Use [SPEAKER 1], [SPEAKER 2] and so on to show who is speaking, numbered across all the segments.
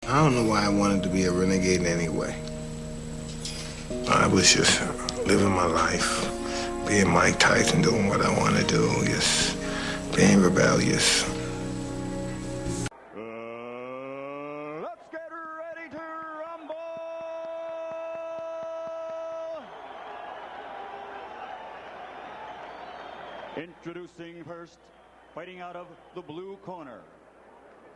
[SPEAKER 1] I don't know why I wanted to be a renegade anyway. I was just living my life, being Mike Tyson, doing what I want to do, just being rebellious.
[SPEAKER 2] Let's get ready to rumble! Introducing first, fighting out of the blue corner,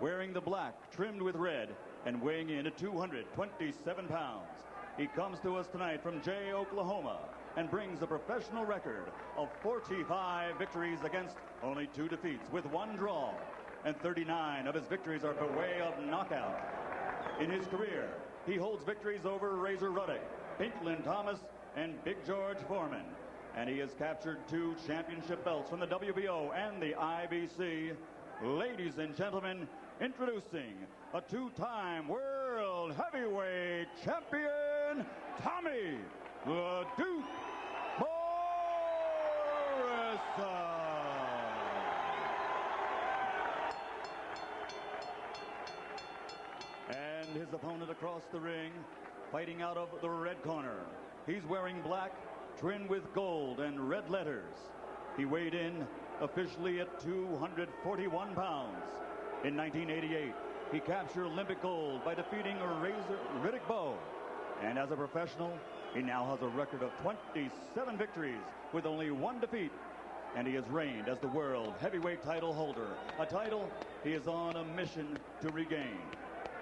[SPEAKER 2] wearing the black trimmed with red and weighing in at 227 pounds. He comes to us tonight from Jay, Oklahoma, and brings a professional record of 45 victories against only 2 defeats, with 1 draw, and 39 of his victories are by way of knockout. In his career, he holds victories over Razor Ruddock, Pinklin Thomas, and Big George Foreman, and he has captured 2 championship belts from the WBO and the IBC. Ladies and gentlemen, introducing a 2-time world heavyweight champion, Tommy "The Duke" Morrison. And his opponent across the ring, fighting out of the red corner. He's wearing black, trimmed with gold and red letters. He weighed in officially at 241 pounds. In 1988, he captured Olympic gold by defeating Razor Riddick Bowe. And as a professional, he now has a record of 27 victories with only 1 defeat. And he has reigned as the world heavyweight title holder, a title he is on a mission to regain.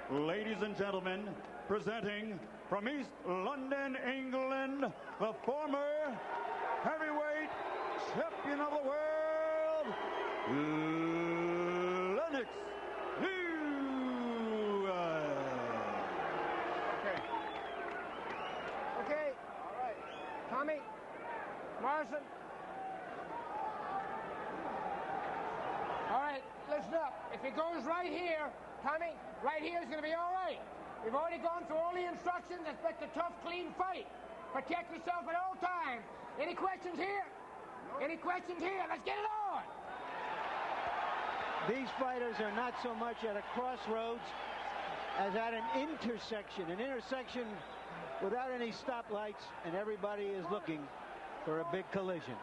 [SPEAKER 2] Ladies and gentlemen, presenting from East London, England, the former heavyweight champion of the world, Lennox Lewis.
[SPEAKER 3] Okay. All right. Tommy Morrison. All right, listen up. If it goes right here, Tommy, right here is going to be all right. We've already gone through all the instructions. Expect a tough, clean fight. Protect yourself at all times. Any questions here? Any questions here? Let's get it on.
[SPEAKER 4] These fighters are not so much at a crossroads as at an intersection without any stoplights, and everybody is looking for a big collision.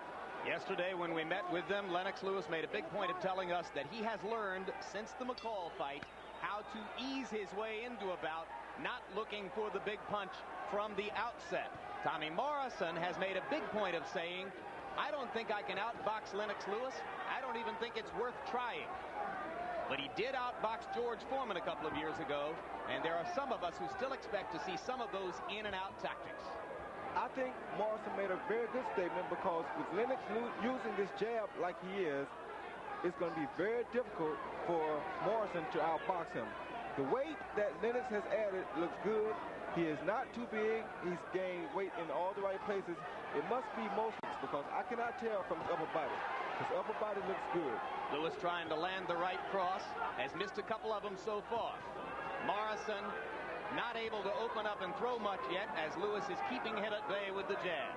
[SPEAKER 5] Yesterday, when we met with them, Lennox Lewis made a big point of telling us that he has learned since the McCall fight how to ease his way into a bout, not looking for the big punch from the outset. Tommy Morrison has made a big point of saying, I don't think I can outbox Lennox Lewis. I don't even think it's worth trying. But he did outbox George Foreman a couple of years ago, and there are some of us who still expect to see some of those in and out tactics.
[SPEAKER 6] I think Morrison made a very good statement, because with Lennox using this jab like he is, it's going to be very difficult for Morrison to outbox him. The weight that Lennox has added looks good. He is not too big. He's gained weight in all the right places. It must be most, because I cannot tell from his upper body. His upper body looks good.
[SPEAKER 5] Lewis trying to land the right cross, has missed a couple of them so far. Morrison not able to open up and throw much yet, as Lewis is keeping him at bay with the jab.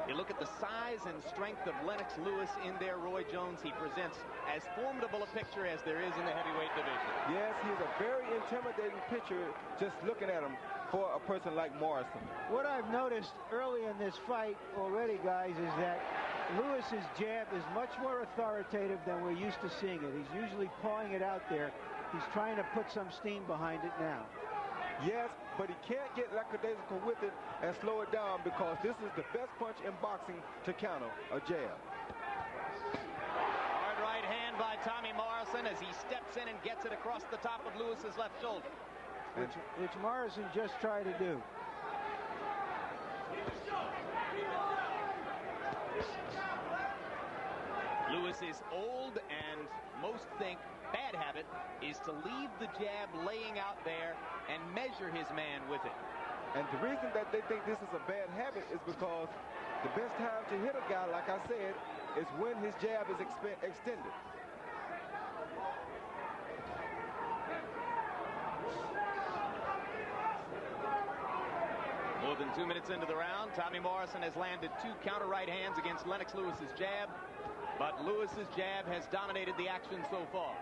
[SPEAKER 5] You look at the size and strength of Lennox Lewis in there, Roy Jones. He presents as formidable a picture as there is in the heavyweight division.
[SPEAKER 6] Yes, he's a very intimidating picture just looking at him for a person like Morrison.
[SPEAKER 4] What I've noticed early in this fight already, guys, is that Lewis's jab is much more authoritative than we're used to seeing it. He's usually pawing it out there. He's trying to put some steam behind it now.
[SPEAKER 6] Yes, but he can't get lackadaisical with it and slow it down, because this is the best punch in boxing to counter a jab.
[SPEAKER 5] Hard right hand by Tommy Morrison as he steps in and gets it across the top of Lewis's left shoulder.
[SPEAKER 4] Which Morrison just tried to do.
[SPEAKER 5] Lewis is old, and most think bad habit is to leave the jab laying out there and measure his man with it.
[SPEAKER 6] And the reason that they think this is a bad habit is because the best time to hit a guy, like I said, is when his jab is extended.
[SPEAKER 5] More than 2 minutes into the round, Tommy Morrison has landed 2 counter right hands against Lennox Lewis's jab. but Lewis's jab has dominated the action so far.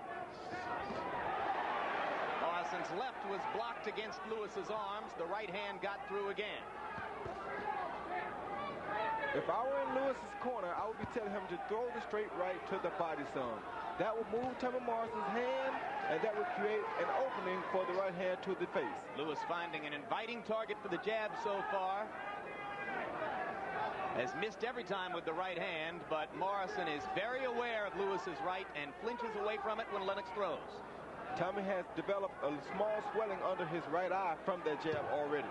[SPEAKER 5] Morrison's left was blocked against Lewis's arms. The right hand got through again.
[SPEAKER 6] If I were in Lewis's corner, I would be telling him to throw the straight right to the body some. That would move Tommy Morrison's hand, and that would create an opening for the right hand to the face.
[SPEAKER 5] Lewis finding an inviting target for the jab so far. Has missed every time with the right hand, but Morrison is very aware of Lewis's right and flinches away from it when Lennox throws.
[SPEAKER 6] Tommy has developed a small swelling under his right eye from that jab already.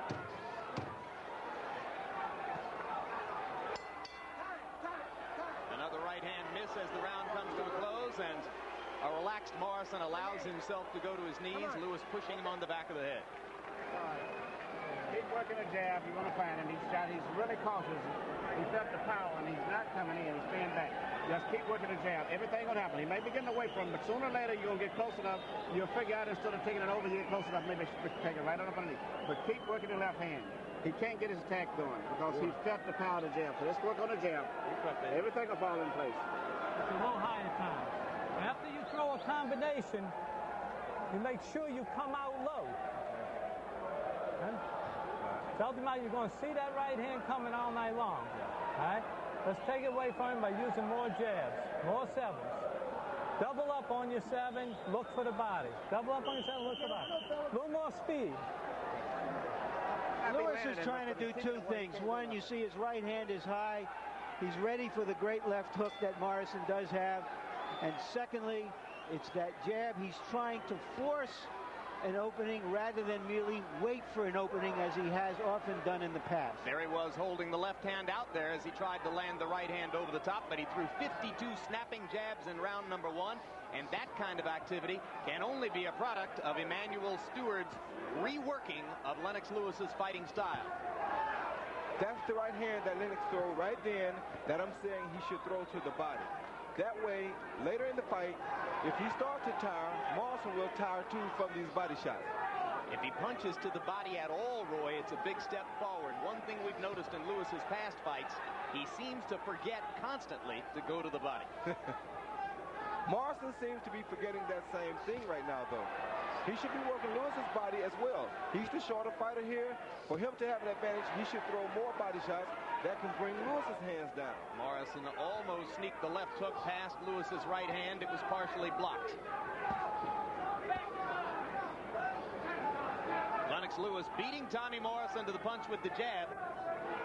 [SPEAKER 5] Another right hand miss as the round comes to a close, and a relaxed Morrison allows himself to go to his knees. Lewis pushing him on the back of the head.
[SPEAKER 3] Keep working the jab. You want to find him. He's really cautious. He felt the power, and he's not coming in. He's staying back. Just keep working the jab. Everything will happen. He may be getting away from him, but sooner or later you're going to get close enough. You'll figure out instead of taking it over, you get close enough, maybe take it right on up underneath. But keep working the left hand. He can't get his attack going because he felt the power of the jab. So let's work on the jab. Everything will fall in place.
[SPEAKER 7] It's a little high at times. After you throw a combination, you make sure you come out low. Huh? Tell them out you're going to see that right hand coming all night long. All right? Let's take it away from him by using more jabs, more sevens. Double up on your seven, look for the body. Double up on your seven, look for the body. A little more speed.
[SPEAKER 4] Lewis is trying to do two things. One, you see his right hand is high. He's ready for the great left hook that Morrison does have. And secondly, it's that jab. He's trying to force an opening rather than merely wait for an opening as he has often done in the past.
[SPEAKER 5] There he was holding the left hand out there as he tried to land the right hand over the top, but he threw 52 snapping jabs in round number one, and that kind of activity can only be a product of Emmanuel Stewart's reworking of Lennox Lewis's fighting style.
[SPEAKER 6] That's the right hand that Lennox threw right then that I'm saying he should throw to the body. That way, later in the fight, if he starts to tire, Morrison will tire too from these body shots.
[SPEAKER 5] If he punches to the body at all, Roy, it's a big step forward. One thing we've noticed in Lewis's past fights, he seems to forget constantly to go to the body.
[SPEAKER 6] Morrison seems to be forgetting that same thing right now, though. He should be working Lewis's body as well. He's the shorter fighter here. For him to have an advantage, he should throw more body shots that can bring Lewis's hands down.
[SPEAKER 5] Morrison almost sneaked the left hook past Lewis's right hand. It was partially blocked. Lennox Lewis beating Tommy Morrison to the punch with the jab.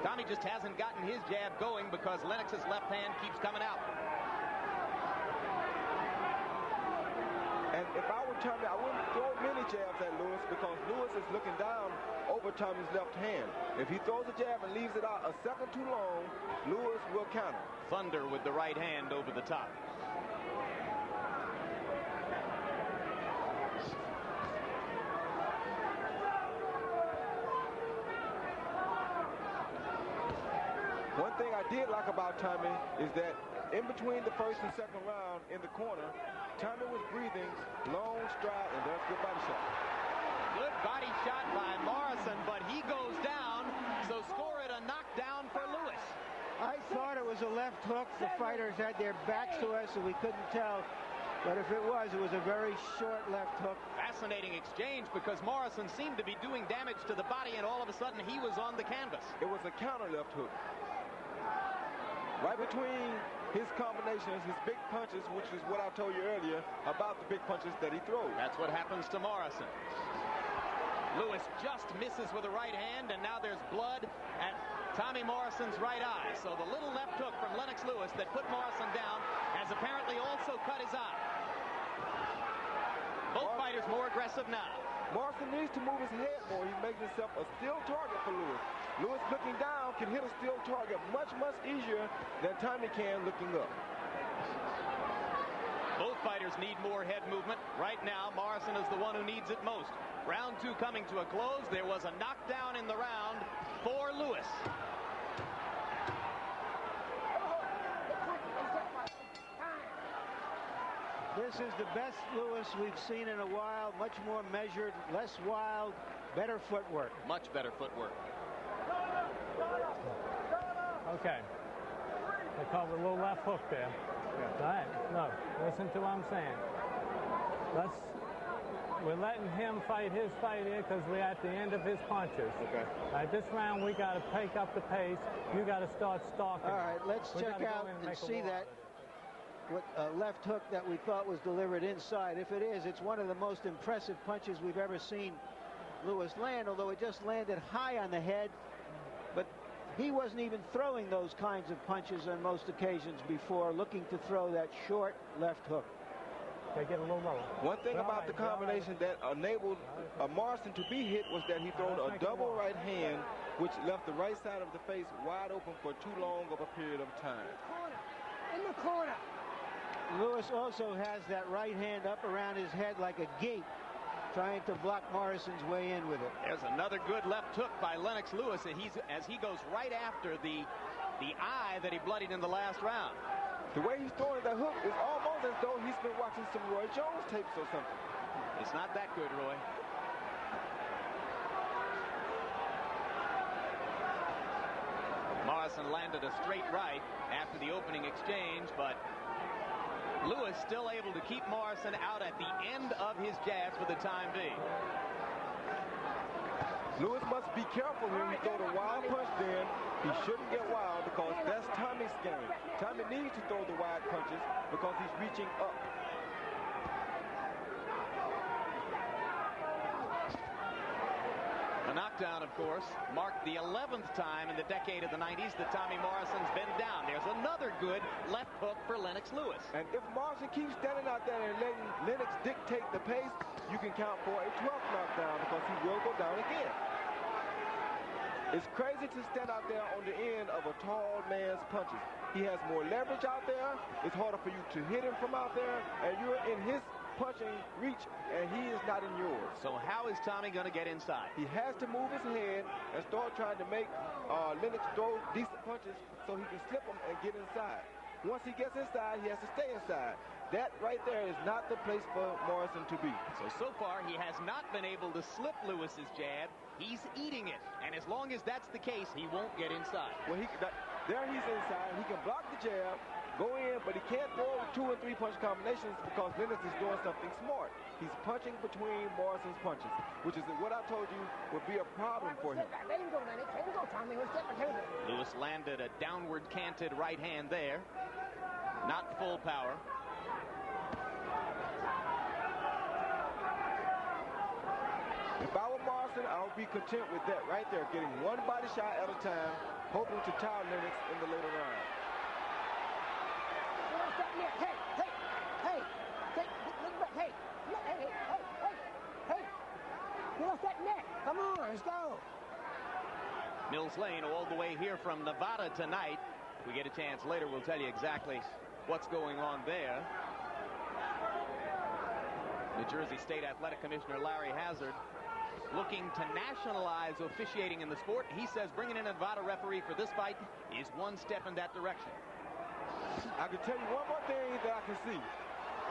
[SPEAKER 5] Tommy just hasn't gotten his jab going because Lennox's left hand keeps coming out.
[SPEAKER 6] And if I were Tommy, I wouldn't throw many jabs at Lewis because Lewis is looking down over Tommy's left hand. If he throws a jab and leaves it out a second too long, Lewis will counter.
[SPEAKER 5] Thunder with the right hand over the top.
[SPEAKER 6] One thing I did like about Tommy is that in between the first and second round in the corner, Tommy was breathing, long stride, and there's a good body shot.
[SPEAKER 5] Good body shot by Morrison, but he goes down, so score it a knockdown for Lewis.
[SPEAKER 4] I thought it was a left hook. The fighters had their backs to us, so we couldn't tell. But if it was a very short left hook.
[SPEAKER 5] Fascinating exchange because Morrison seemed to be doing damage to the body, and all of a sudden he was on the canvas.
[SPEAKER 6] It was a counter left hook. Right between his combinations, his big punches, which is what I told you earlier about the big punches that he throws.
[SPEAKER 5] That's what happens to Morrison. Lewis just misses with the right hand, and now there's blood at Tommy Morrison's right eye. So the little left hook from Lennox Lewis that put Morrison down has apparently also cut his eye. Both fighters more aggressive now.
[SPEAKER 6] Morrison needs to move his head more. He's making himself a still target for Lewis. Lewis looking down can hit a still target much, much easier than Tommy can looking up.
[SPEAKER 5] Both fighters need more head movement. Right now, Morrison is the one who needs it most. Round two coming to a close. There was a knockdown in the round for Lewis.
[SPEAKER 4] This is the best Lewis we've seen in a while. Much more measured, less wild, better footwork.
[SPEAKER 5] Much better footwork.
[SPEAKER 7] Okay. They called a little left hook there. All right, look, listen to what I'm saying. We're letting him fight his fight here because we're at the end of his punches.
[SPEAKER 6] Okay.
[SPEAKER 7] All right, this round we got to pick up the pace. You got to start stalking.
[SPEAKER 4] All right, let's check out and see that left hook that we thought was delivered inside. If it is, it's one of the most impressive punches we've ever seen Lewis land, although it just landed high on the head. But he wasn't even throwing those kinds of punches on most occasions before, looking to throw that short left hook.
[SPEAKER 7] They get a little lower.
[SPEAKER 6] One thing about the combination that enabled Morrison to be hit was that he threw a double right hand, which left the right side of the face wide open for too long of a period of time.
[SPEAKER 3] In the corner.
[SPEAKER 4] Lewis also has that right hand up around his head like a gate, trying to block Morrison's way in with it.
[SPEAKER 5] There's another good left hook by Lennox Lewis, and as he goes right after the eye that he bloodied in the last round.
[SPEAKER 6] The way he's throwing that hook is almost as though he's been watching some Roy Jones tapes or something.
[SPEAKER 5] It's not that good, Roy. Morrison landed a straight right after the opening exchange, but Lewis still able to keep Morrison out at the end of his jabs for the time being.
[SPEAKER 6] Lewis must be careful when he throw the wild punch then. He shouldn't get wild because that's Tommy's game. Tommy needs to throw the wide punches because he's reaching up.
[SPEAKER 5] The knockdown, of course, marked the 11th time in the decade of the 90s that Tommy Morrison's been down. There's another good left hook for Lennox Lewis.
[SPEAKER 6] And if Morrison keeps standing out there and letting Lennox dictate the pace, you can count for a 12th knockdown because he will go down again. It's crazy to stand out there on the end of a tall man's punches. He has more leverage out there. It's harder for you to hit him from out there, and you're in his punching reach, and he is not in yours.
[SPEAKER 5] So how is Tommy going to get inside?
[SPEAKER 6] He has to move his head and start trying to make Lennox throw decent punches so he can slip them and get inside. Once he gets inside, he has to stay inside. That right there is not the place for Morrison to be.
[SPEAKER 5] So far, he has not been able to slip Lewis's jab. He's eating it. And as long as that's the case, he won't get inside.
[SPEAKER 6] Well, there he's inside. He can block the jab, go in, but he can't throw 2 and 3 punch combinations because Lennox is doing something smart. He's punching between Morrison's punches, which is what I told you would be a problem for him.
[SPEAKER 3] Let him go, Lennox. Let him go, Tommy. Let's get between them.
[SPEAKER 5] Lewis landed a downward canted right hand there. Not full power.
[SPEAKER 6] If I were Morrison, I would be content with that right there, getting one body shot at a time, hoping to tire Lennox in the later round.
[SPEAKER 3] Get off that neck. Come on, let's go.
[SPEAKER 5] Mills Lane all the way here from Nevada tonight. If we get a chance later, we'll tell you exactly what's going on there. New Jersey State Athletic Commissioner Larry Hazard looking to nationalize officiating in the sport. He says bringing in a Nevada referee for this fight is one step in that direction.
[SPEAKER 6] I can tell you one more thing that I can see.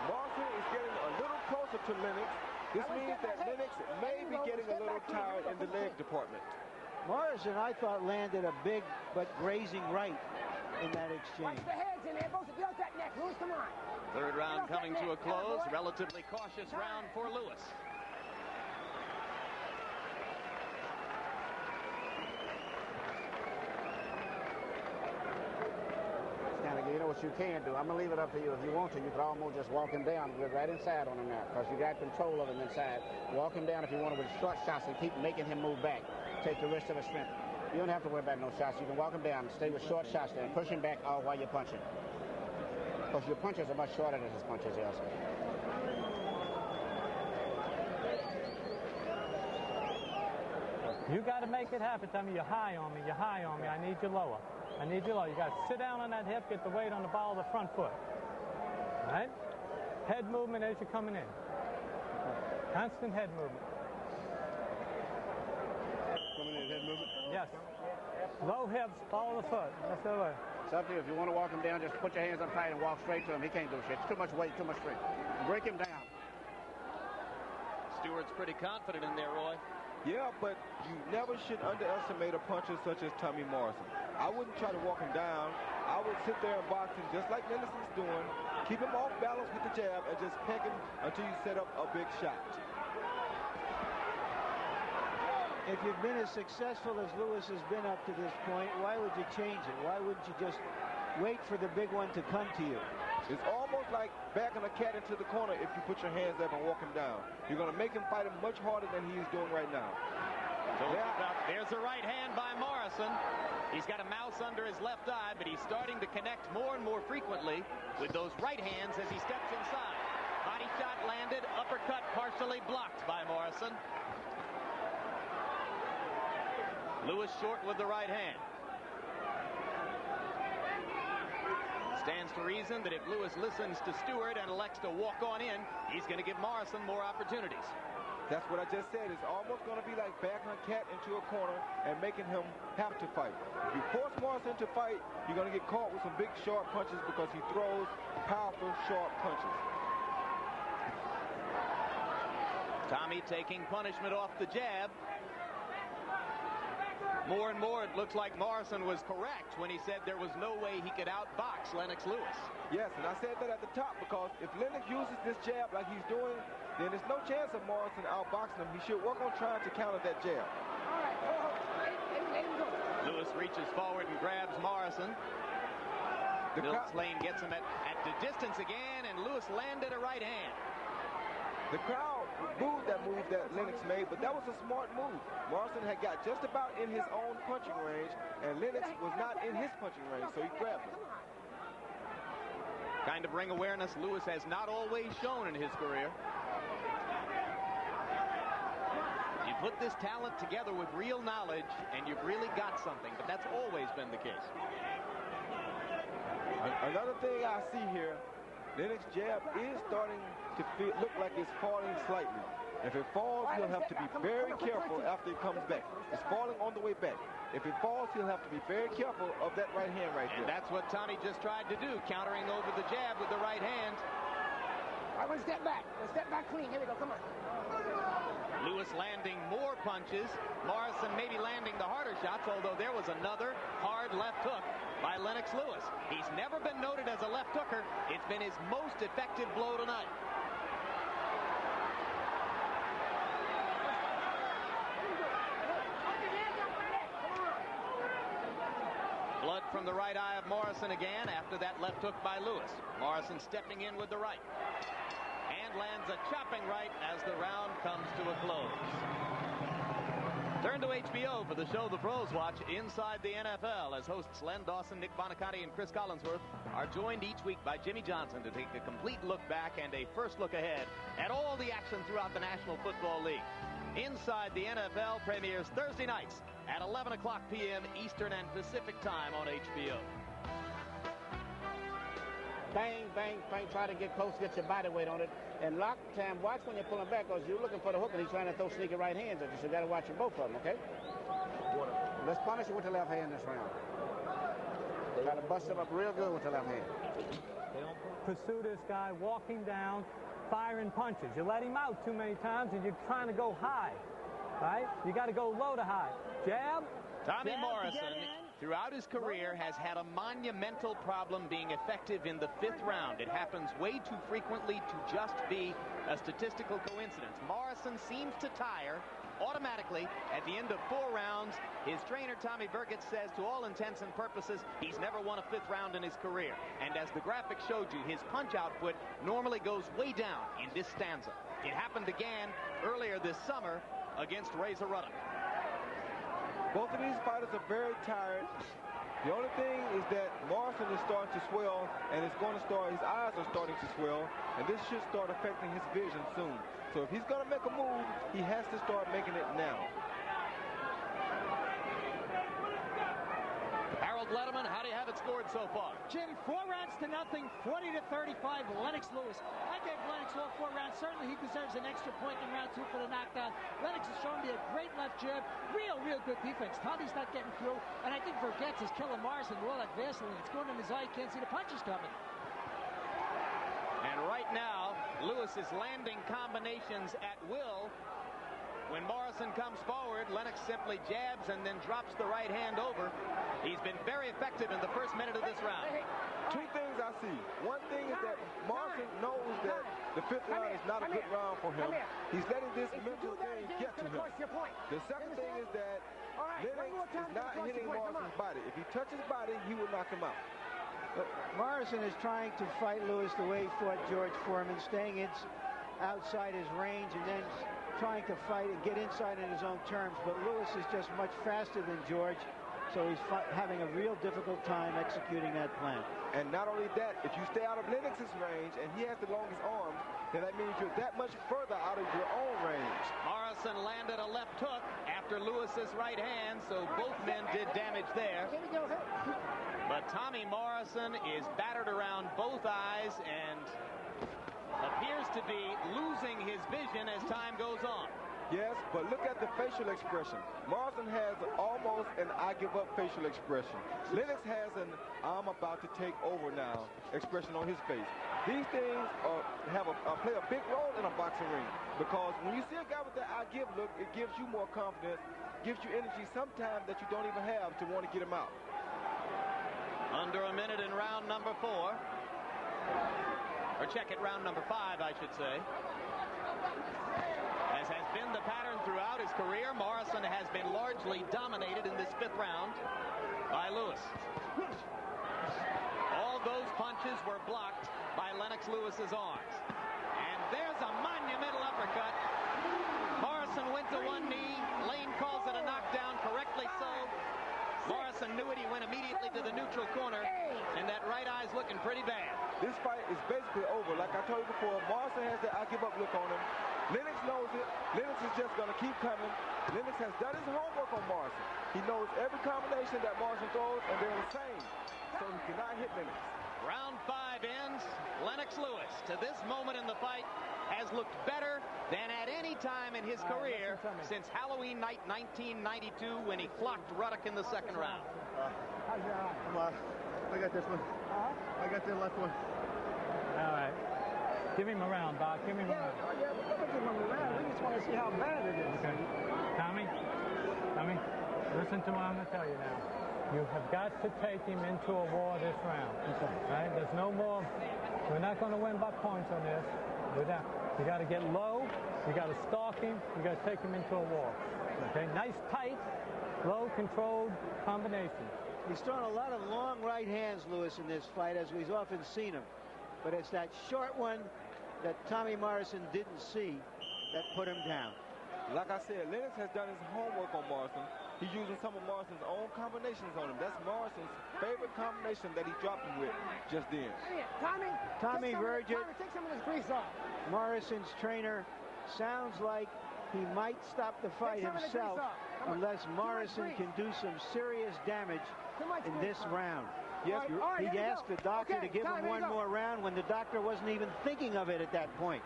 [SPEAKER 6] Morrison is getting a little closer to Lennox. This means that Lennox may be getting a little tired in the leg department.
[SPEAKER 4] Morrison, I thought, landed a big but grazing right in that exchange.
[SPEAKER 3] Watch the heads in there. Both get off that neck. Lewis, come on.
[SPEAKER 5] Third round coming to a close. Relatively cautious round for Lewis.
[SPEAKER 8] You know what you can do. I'm going to leave it up to you. If you want to, you could almost just walk him down and get right inside on him now because you got control of him inside. Walk him down if you want to with short shots and keep making him move back. Take the rest of his strength. You don't have to worry about no shots. You can walk him down and stay with short shots there and push him back all while you're punching. Because your punches are much shorter than his punches also.
[SPEAKER 7] You got to make it happen, Tommy. You're high on me. You're high on me. I need you lower. I need you lower. You got to sit down on that hip, get the weight on the ball of the front foot. All right? Head movement as you're coming in. Constant head movement.
[SPEAKER 8] Coming in, head movement?
[SPEAKER 7] Yes. Low hips, ball of the foot. That's the way.
[SPEAKER 8] It's up to you. If you want to walk him down, just put your hands up tight and walk straight to him. He can't do shit. It's too much weight, too much strength. Break him down.
[SPEAKER 5] Stewart's pretty confident in there, Roy.
[SPEAKER 6] Yeah, but you never should underestimate a puncher such as Tommy Morrison. I wouldn't try to walk him down. I would sit there and box him just like Lennox is doing. Keep him off balance with the jab and just peck him until you set up a big shot.
[SPEAKER 4] If you've been as successful as Lewis has been up to this point, why would you change it? Why wouldn't you just wait for the big one to come to you?
[SPEAKER 6] It's almost like backing a cat into the corner if you put your hands up and walk him down. You're going to make him fight him much harder than he's doing right now.
[SPEAKER 5] There's a right hand by Morrison. He's got a mouse under his left eye, but he's starting to connect more and more frequently with those right hands as he steps inside. Body shot landed, uppercut partially blocked by Morrison. Lewis short with the right hand. Stands to reason that if Lewis listens to Stewart and elects to walk on in, he's going to give Morrison more opportunities.
[SPEAKER 6] That's what I just said. It's almost going to be like backing a cat into a corner and making him have to fight. If you force Morrison to fight, you're going to get caught with some big, sharp punches because he throws powerful, sharp punches.
[SPEAKER 5] Tommy taking punishment off the jab. More and more, it looks like Morrison was correct when he said there was no way he could outbox Lennox Lewis.
[SPEAKER 6] Yes, and I said that at the top because if Lennox uses this jab like he's doing, then there's no chance of Morrison outboxing him. He should work on trying to counter that jab.
[SPEAKER 5] Lewis reaches forward and grabs Morrison. Milt Lane gets him at the distance again, and Lewis landed a right hand.
[SPEAKER 6] The crowd booed that move that Lennox made, but that was a smart move. Morrison had got just about in his own punching range, and Lennox was not in his punching range, so he grabbed him.
[SPEAKER 5] Kind of ring awareness Lewis has not always shown in his career. You put this talent together with real knowledge, and you've really got something, but that's always been the case.
[SPEAKER 6] Another thing I see here, Lennox's jab is starting to look like it's falling slightly. If it falls, he'll have to be very careful after it comes back. It's falling on the way back. If it falls, he'll have to be very careful of that right hand right there.
[SPEAKER 5] And that's what Tommy just tried to do, countering over the jab with the right hand.
[SPEAKER 3] I want to step back. Step back clean. Here we go. Come on.
[SPEAKER 5] Lewis landing more punches. Morrison maybe landing the harder shots, although there was another hard left hook by Lennox Lewis. He's never been noted as a left hooker. It's been his most effective blow tonight. Blood from the right eye of Morrison again after that left hook by Lewis. Morrison stepping in with the right. And lands a chopping right as the round comes to a close. Turn to HBO for the show the pros watch, Inside the NFL, as hosts Len Dawson, Nick Bonacotti, and Chris Collinsworth are joined each week by Jimmy Johnson to take a complete look back and a first look ahead at all the action throughout the National Football League. Inside the NFL premieres Thursday nights at 11 o'clock p.m. Eastern and Pacific time on HBO.
[SPEAKER 8] Bang, bang, bang, try to get close, get your body weight on it. And lock time, watch when you're pulling back, because you're looking for the hook and he's trying to throw sneaky right hands at you. So you got to watch your both of them, okay? Let's punish you with the left hand this round. Try to bust him up real good with the left hand.
[SPEAKER 7] They don't pursue this guy walking down, firing punches. You let him out too many times and you're trying to go high, right? You got to go low to high. Jab.
[SPEAKER 5] Tommy
[SPEAKER 7] jab,
[SPEAKER 5] Morrison, throughout his career, has had a monumental problem being effective in the fifth round. It happens way too frequently to just be a statistical coincidence. Morrison seems to tire automatically at the end of 4 rounds. His trainer, Tommy Burgett, says to all intents and purposes, he's never won a fifth round in his career. And as the graphic showed you, his punch output normally goes way down in this stanza. It happened again earlier this summer against Razor Ruddock.
[SPEAKER 6] Both of these fighters are very tired. The only thing is that Morrison is starting to swell, and it's going to start, his eyes are starting to swell, and this should start affecting his vision soon. So if he's going to make a move, he has to start making it now.
[SPEAKER 5] Harold Letterman, how do you have it scored so far?
[SPEAKER 9] Jim, 4 rounds to nothing, 40-35, Lennox Lewis. I gave Lennox all 4 rounds. Certainly he deserves an extra point in round 2 for the knockdown. Lennox has shown me a great left jab. Real good defense. Tommy's not getting through. And I think Vergetz is killing Morrison with all that Vaseline. It's going in his eye. He can't see the punches coming.
[SPEAKER 5] And right now, Lewis is landing combinations at will. When Morrison comes forward, Lennox simply jabs and then drops the right hand over. He's been very effective in the first minute of this round.
[SPEAKER 6] Two things I see. One thing is that Morrison knows that the fifth round is not a good round for him. He's letting this mental thing get to him. The second thing is that Lennox is not hitting Morrison's body. If he touches body, he will knock him out.
[SPEAKER 4] Morrison is trying to fight Lewis the way he fought George Foreman, staying outside his range and then trying to fight and get inside in his own terms. But Lewis is just much faster than George, so he's having a real difficult time executing that plan.
[SPEAKER 6] And not only that, if you stay out of Lennox's range and he has the longest arms, then that means you're that much further out of your own range.
[SPEAKER 5] Morrison landed a left hook after Lewis's right hand, so both men did damage there. But Tommy Morrison is battered around both eyes and appears to be losing his vision as time goes on.
[SPEAKER 6] Yes, but look at the facial expression. Morrison has almost an I give up facial expression. Lennox has an I'm about to take over now expression on his face. These things play a big role in a boxing ring, because when you see a guy with that I give look, it gives you more confidence, gives you energy sometimes that you don't even have to want to get him out.
[SPEAKER 5] Under a minute in round number 4. Or check it, round number 5, I should say. As has been the pattern throughout his career, Morrison has been largely dominated in this 5th round by Lewis. All those punches were blocked by Lennox Lewis's arms. And there's a monumental uppercut. Morrison went to one knee. Lane calls it a knockdown, correctly so. Morrison knew it. He went immediately to the neutral corner, and that right eye's looking pretty bad.
[SPEAKER 6] This fight is basically over. Like I told you before, Morrison has the I give up look on him. Lennox knows it. Lennox is just going to keep coming. Lennox has done his homework on Morrison. He knows every combination that Morrison throws, and they're the same. So he cannot hit Lennox.
[SPEAKER 5] Round 5 ends. Lennox Lewis, to this moment in the fight, has looked better than at any time in his career since Halloween night 1992 when he clocked Ruddock in the 2nd round.
[SPEAKER 10] How's your eye? Come on. I got this one. I got the left one.
[SPEAKER 7] All right. Give him a round, Bob. Give him a round.
[SPEAKER 10] Yeah, we're going to give him a round. We just want to see how bad it is.
[SPEAKER 7] Okay. Tommy, listen to what I'm going to tell you now. You have got to take him into a war this round. Okay. Right? There's no more. We're not going to win by points on this. You got to get low. You got to stalk him. You got to take him into a war. Okay. Nice, tight, low, controlled combinations.
[SPEAKER 4] He's thrown a lot of long right hands, Lewis, in this fight, as we've often seen him. But it's that short one that Tommy Morrison didn't see that put him down.
[SPEAKER 6] Like I said, Lennox has done his homework on Morrison. He's using some of Morrison's own combinations on him. That's Morrison's favorite combination that he dropped him with just then.
[SPEAKER 4] Tommy Virgin,
[SPEAKER 3] take some of this grease off.
[SPEAKER 4] Morrison's trainer, sounds like he might stop the fight himself unless Morrison can do some serious damage in this round. Yes, he asked the doctor to give him one more round when the doctor wasn't even thinking of it at that point.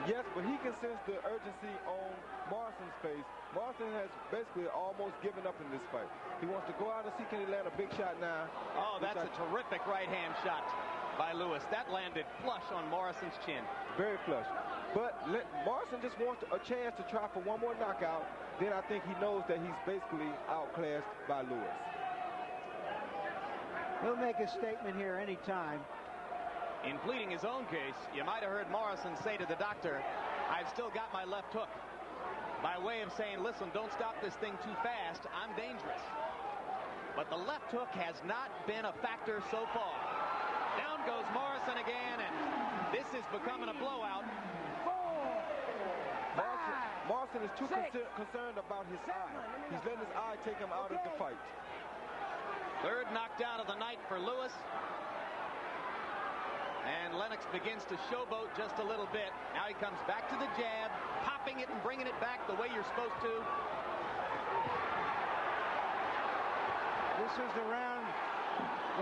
[SPEAKER 6] Yes, but he can sense the urgency on Morrison's face. Morrison has basically almost given up in this fight. He wants to go out and see can he land a big shot now.
[SPEAKER 5] Oh, that's a terrific right-hand shot by Lewis. That landed flush on Morrison's chin.
[SPEAKER 6] Very flush. But Morrison just wants a chance to try for one more knockout. Then I think he knows that he's basically outclassed by Lewis.
[SPEAKER 4] He'll make a statement here any time.
[SPEAKER 5] In pleading his own case, you might have heard Morrison say to the doctor, I've still got my left hook. By way of saying, listen, don't stop this thing too fast. I'm dangerous. But the left hook has not been a factor so far. Down goes Morrison again, and this is becoming a blowout.
[SPEAKER 6] Morrison is too concerned about his eye. He's letting his eye take him out of the fight.
[SPEAKER 5] 3rd knockdown of the night for Lewis. And Lennox begins to showboat just a little bit. Now he comes back to the jab, popping it and bringing it back the way you're supposed to.
[SPEAKER 4] This is the round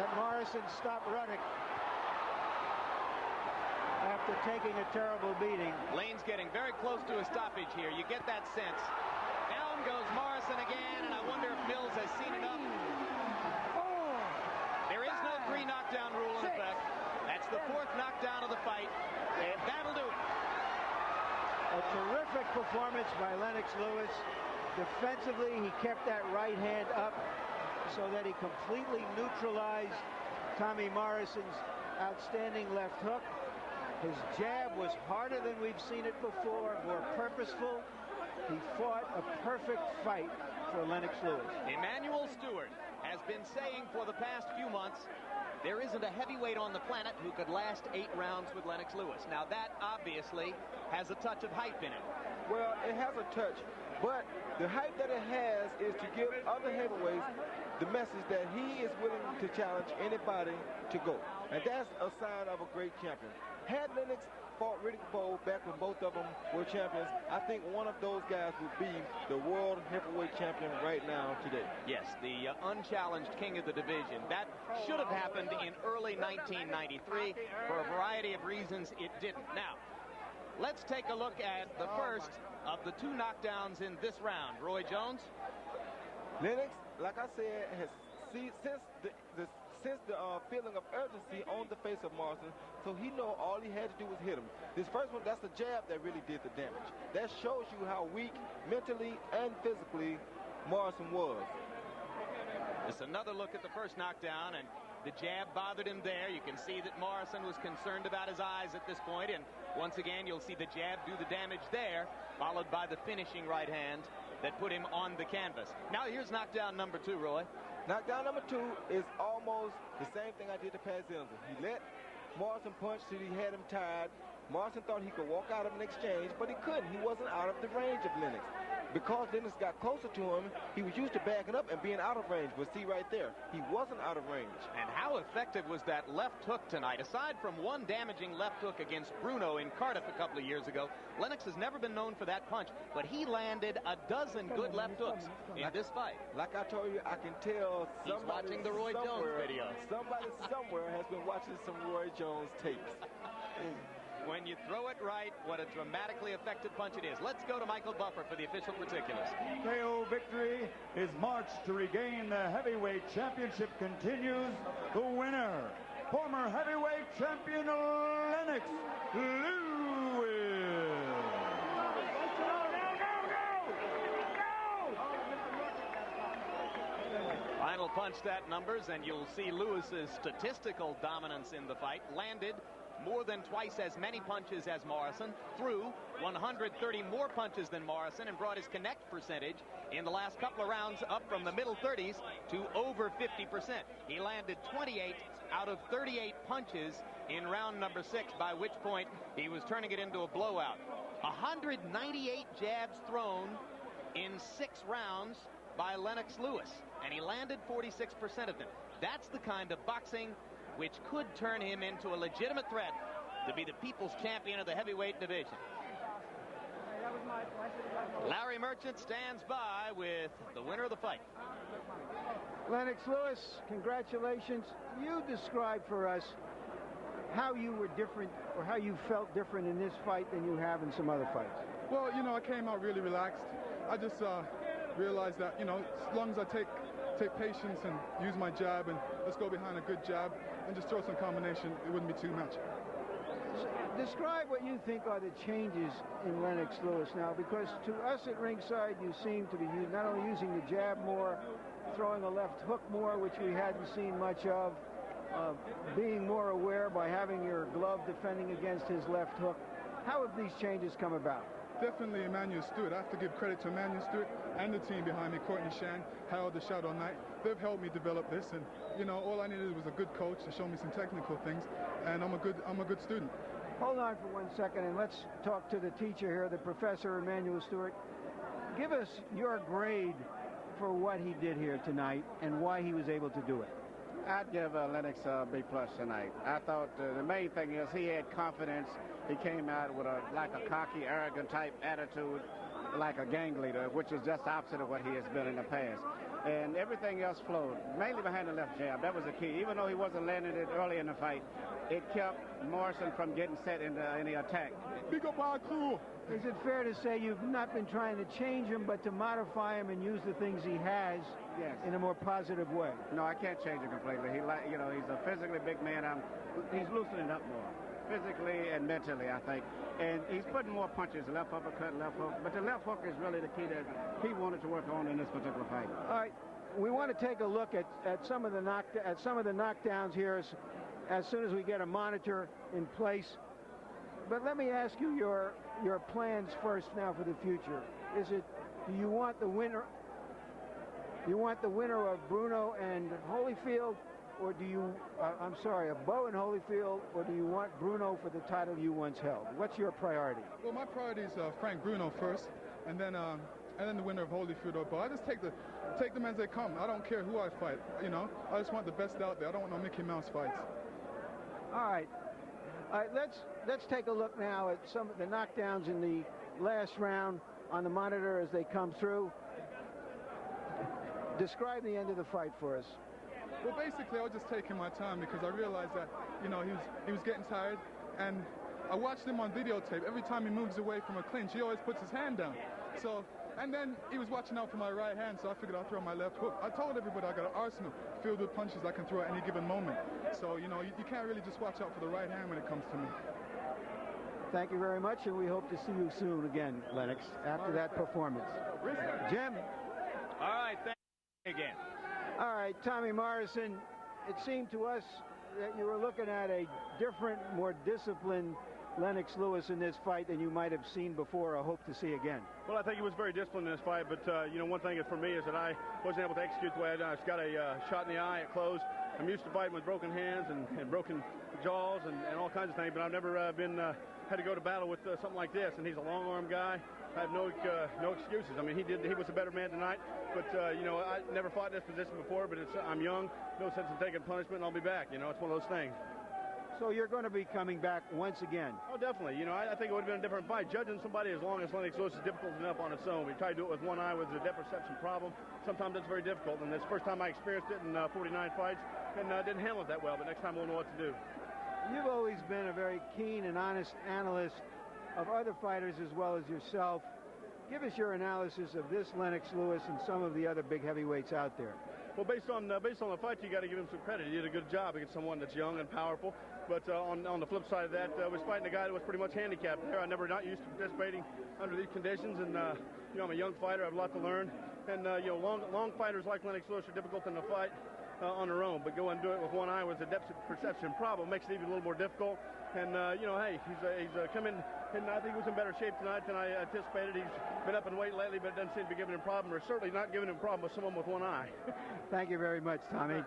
[SPEAKER 4] that Morrison stopped Ruddock after taking a terrible beating.
[SPEAKER 5] Lane's getting very close to a stoppage here. You get that sense. Down goes Morrison again, and I wonder if Mills has seen enough. There is no 3 knockdown rule in effect. That's the 4th knockdown of the fight. And that'll do it.
[SPEAKER 4] A terrific Great performance by Lennox Lewis. Defensively, he kept that right hand up so that he completely neutralized Tommy Morrison's outstanding left hook. His jab was harder than we've seen it before, more purposeful. He fought a perfect fight for Lennox Lewis.
[SPEAKER 5] Emmanuel Stewart has been saying for the past few months there isn't a heavyweight on the planet who could last 8 rounds with Lennox Lewis. Now that obviously has a touch of hype in it.
[SPEAKER 6] Well, it has a touch, but the hype that it has is to give other heavyweights the message that he is willing to challenge anybody to go. And that's a sign of a great champion. Had Lennox fought Riddick Bowe back when both of them were champions, I think one of those guys would be the world heavyweight champion right now today.
[SPEAKER 5] Yes, the unchallenged king of the division. That should have happened in early 1993. For a variety of reasons, it didn't. Now, let's take a look at the first of the 2 knockdowns in this round. Roy Jones?
[SPEAKER 6] Lennox, like I said, has sensed the feeling of urgency on the face of Morrison, so he know all he had to do was hit him. This first one, that's the jab that really did the damage. That shows you how weak mentally and physically Morrison was.
[SPEAKER 5] Just another look at the first knockdown, and the jab bothered him there. You can see that Morrison was concerned about his eyes at this point, and once again you'll see the jab do the damage there, followed by the finishing right hand that put him on the canvas. Now here's knockdown number 2, Roy.
[SPEAKER 6] Knockdown number 2 is almost the same thing I did to Pat Zillinger. He let Morrison punch till he had him tired. Morrison thought he could walk out of an exchange, but he couldn't. He wasn't out of the range of Lennox. Because Lennox got closer to him, he was used to backing up and being out of range. But see right there, he wasn't out of range.
[SPEAKER 5] And how effective was that left hook tonight? Aside from one damaging left hook against Bruno in Cardiff a couple of years ago, Lennox has never been known for that punch, but he landed a dozen good left hooks in this fight.
[SPEAKER 6] Like I told you, I can tell somebody
[SPEAKER 5] He's watching the Roy Jones video.
[SPEAKER 6] Somebody somewhere has been watching some Roy Jones tapes.
[SPEAKER 5] When you throw it right, what a dramatically effective punch it is. Let's go to Michael Buffer for the official particulars.
[SPEAKER 2] KO victory. His march to regain the heavyweight championship continues. The winner, former heavyweight champion Lennox Lewis.
[SPEAKER 5] Final punch that numbers, and you'll see Lewis's statistical dominance in the fight. Landed more than twice as many punches as Morrison, threw 130 more punches than Morrison, and brought his connect percentage in the last couple of rounds up from the middle 30s to over 50%. He landed 28 out of 38 punches in round number 6, by which point he was turning it into a blowout. 198 jabs thrown in 6 rounds by Lennox Lewis, and he landed 46% of them. That's the kind of boxing which could turn him into a legitimate threat to be the people's champion of the heavyweight division. Larry Merchant stands by with the winner of the fight.
[SPEAKER 4] Lennox Lewis, congratulations. You describe for us how you were different, or how you felt different in this fight than you have in some other fights.
[SPEAKER 10] Well, you know, I came out really relaxed. I just realized that, you know, as long as I take patience and use my jab and let's go behind a good jab and just throw some combination, it wouldn't be too much.
[SPEAKER 4] Describe what you think are the changes in Lennox Lewis now, because to us at ringside you seem to be not only using the jab more, throwing a left hook more, which we hadn't seen much of, being more aware by having your glove defending against his left hook. How have these changes come about?
[SPEAKER 10] Definitely Emmanuel Stewart. I have to give credit to Emmanuel Stewart and the team behind me, Courtney Shan, Harold the Shadow Knight. They've helped me develop this, and you know, all I needed was a good coach to show me some technical things, and I'm a good student.
[SPEAKER 4] Hold on for 1 second, and let's talk to the teacher here, the Professor Emmanuel Stewart. Give us your grade for what he did here tonight and why he was able to do it.
[SPEAKER 8] I'd give Lennox a B+ tonight. I thought the main thing is he had confidence. He came out with like a cocky, arrogant type attitude, like a gang leader, which is just the opposite of what he has been in the past. And everything else flowed, mainly behind the left jab. That was the key. Even though he wasn't landing it early in the fight, it kept Morrison from getting set in any attack.
[SPEAKER 10] Big up our crew.
[SPEAKER 4] Is it fair to say you've not been trying to change him, but to modify him and use the things he has in a more positive way?
[SPEAKER 8] No, I can't change it completely. He's a physically big man. He's loosening up more. physically and mentally, I think. And he's putting more punches, left uppercut, left hook. But the left hook is really the key that he wanted to work on in this particular fight.
[SPEAKER 4] All right, we want to take a look at some of the knockdowns here as soon as we get a monitor in place. But let me ask you your plans first now for the future. Do you want the winner? You want the winner of Bruno and Holyfield, or do you? Of Bowe and Holyfield, or do you want Bruno for the title you once held? What's your priority?
[SPEAKER 10] Well, my priority is Frank Bruno first, and then the winner of Holyfield or Bowe. I just take them as they come. I don't care who I fight. You know, I just want the best out there. I don't want no Mickey Mouse fights.
[SPEAKER 4] All right. Let's take a look now at some of the knockdowns in the last round on the monitor as they come through. Describe the end of the fight for us.
[SPEAKER 10] Well, basically, I was just taking my time because I realized that, you know, he was getting tired, and I watched him on videotape. Every time he moves away from a clinch, he always puts his hand down. So, and then he was watching out for my right hand, so I figured I'll throw my left hook. I told everybody I got an arsenal filled with punches I can throw at any given moment. So, you know, you can't really just watch out for the right hand when it comes to me.
[SPEAKER 4] Thank you very much, and we hope to see you soon again, Lennox, after that performance. Jim?
[SPEAKER 5] All right, thank you again.
[SPEAKER 4] All right, Tommy Morrison, it seemed to us that you were looking at a different, more disciplined Lennox Lewis in this fight than you might have seen before or hope to see again.
[SPEAKER 11] Well, I think he was very disciplined in this fight, but, you know, one thing for me is that I wasn't able to execute the way I just got a shot in the eye, it closed. I'm used to fighting with broken hands and broken jaws and all kinds of things, but I've never had to go to battle with something like this, and he's a long-arm guy. I have no excuses. I mean, he was a better man tonight, but, you know, I never fought in this position before, but I'm young, no sense in taking punishment, and I'll be back. You know, it's one of those things.
[SPEAKER 4] So you're going to be coming back once again?
[SPEAKER 11] Oh, definitely. You know, I think it would have been a different fight. Judging somebody as long as Lennox Lewis is difficult enough on its own. We tried to do it with one eye with the depth perception problem. Sometimes it's very difficult, and it's the first time I experienced it in 49 fights, and didn't handle it that well, but next time we'll know what to do.
[SPEAKER 4] You've always been a very keen and honest analyst of other fighters as well as yourself. Give us your analysis of this Lennox Lewis and some of the other big heavyweights out there.
[SPEAKER 11] Well, based on the fight, you got to give him some credit. He did a good job against someone that's young and powerful. But on the flip side of that, was fighting a guy that was pretty much handicapped there. I'm not used to participating under these conditions, and you know, I'm a young fighter. I have a lot to learn. And you know, long fighters like Lennox Lewis are difficult in the fight on their own. But go and do it with one eye with a depth perception problem makes it even a little more difficult. And you know, hey, he's come in, and I think he was in better shape tonight than I anticipated. He's been up in weight lately, but it doesn't seem to be giving him a problem, or certainly not giving him a problem with someone with one eye.
[SPEAKER 4] Thank you very much, Tommy.